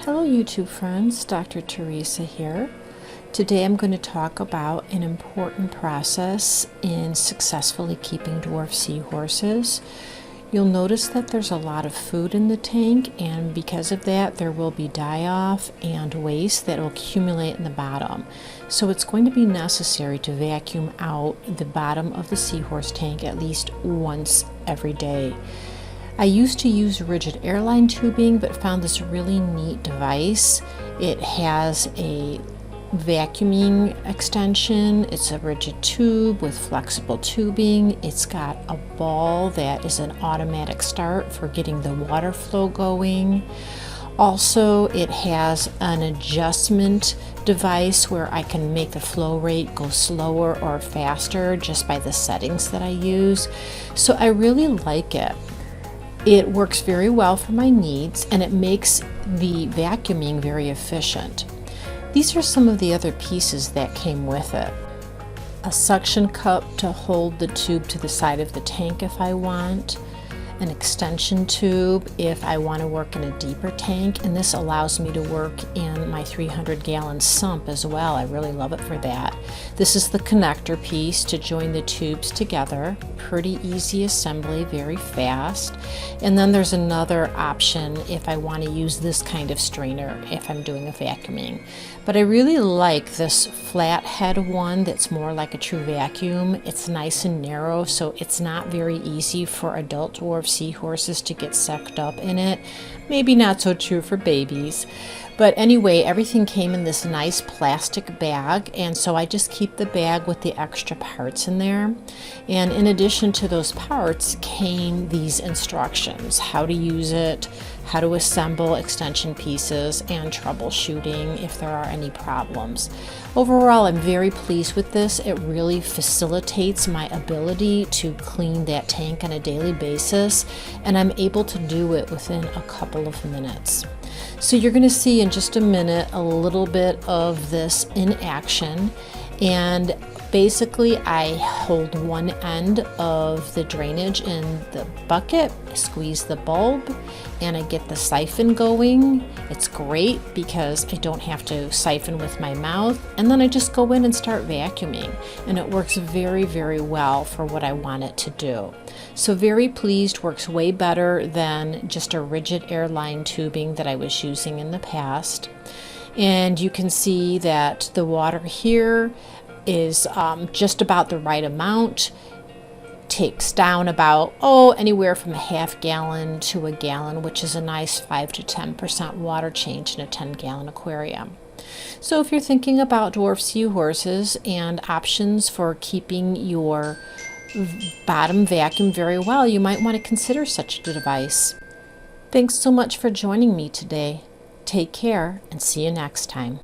Hello YouTube friends, Dr. Teresa here. Today I'm going to talk about an important process in successfully keeping dwarf seahorses. You'll notice that there's a lot of food in the tank, and because of that there will be die-off and waste that will accumulate in the bottom. So it's going to be necessary to vacuum out the bottom of the seahorse tank at least once every day. I used to use rigid airline tubing, but found this really neat device. It has a vacuuming extension. It's a rigid tube with flexible tubing. It's got a ball that is an automatic start for getting the water flow going. Also, it has an adjustment device where I can make the flow rate go slower or faster just by the settings that I use. So I really like it. It works very well for my needs, and it makes the vacuuming very efficient. These are some of the other pieces that came with it. A suction cup to hold the tube to the side of the tank if I want, an extension tube if I want to work in a deeper tank, and this allows me to work in my 300-gallon sump as well. I really love it for that. This is the connector piece to join the tubes together. Pretty easy assembly, very fast. And then there's another option if I want to use this kind of strainer if I'm doing a vacuuming. But I really like this flat head one that's more like a true vacuum. It's nice and narrow, so it's not very easy for adult dwarf seahorses to get sucked up in it. Maybe not so true for babies. But anyway, everything came in this nice plastic bag, and so I just keep the bag with the extra parts in there. And in addition to those parts came these instructions: how to use it, how to assemble extension pieces, and troubleshooting if there are any problems. Overall, I'm very pleased with this. It really facilitates my ability to clean that tank on a daily basis, and I'm able to do it within a couple of minutes. So you're going to see in just a minute a little bit of this in action, and basically I hold one end of the drainage in the bucket, squeeze the bulb, and I get the siphon going. It's great because I don't have to siphon with my mouth, and then I just go in and start vacuuming, and it works very, very well for what I want it to do. So very pleased, works way better than just a rigid airline tubing that I was using in the past. And you can see that the water here is just about the right amount. Takes down about anywhere from a half gallon to a gallon, which is a nice 5 to 10% water change in a 10-gallon aquarium. So if you're thinking about dwarf seahorses and options for keeping your bottom vacuum very well, you might want to consider such a device. Thanks so much for joining me today. Take care and see you next time.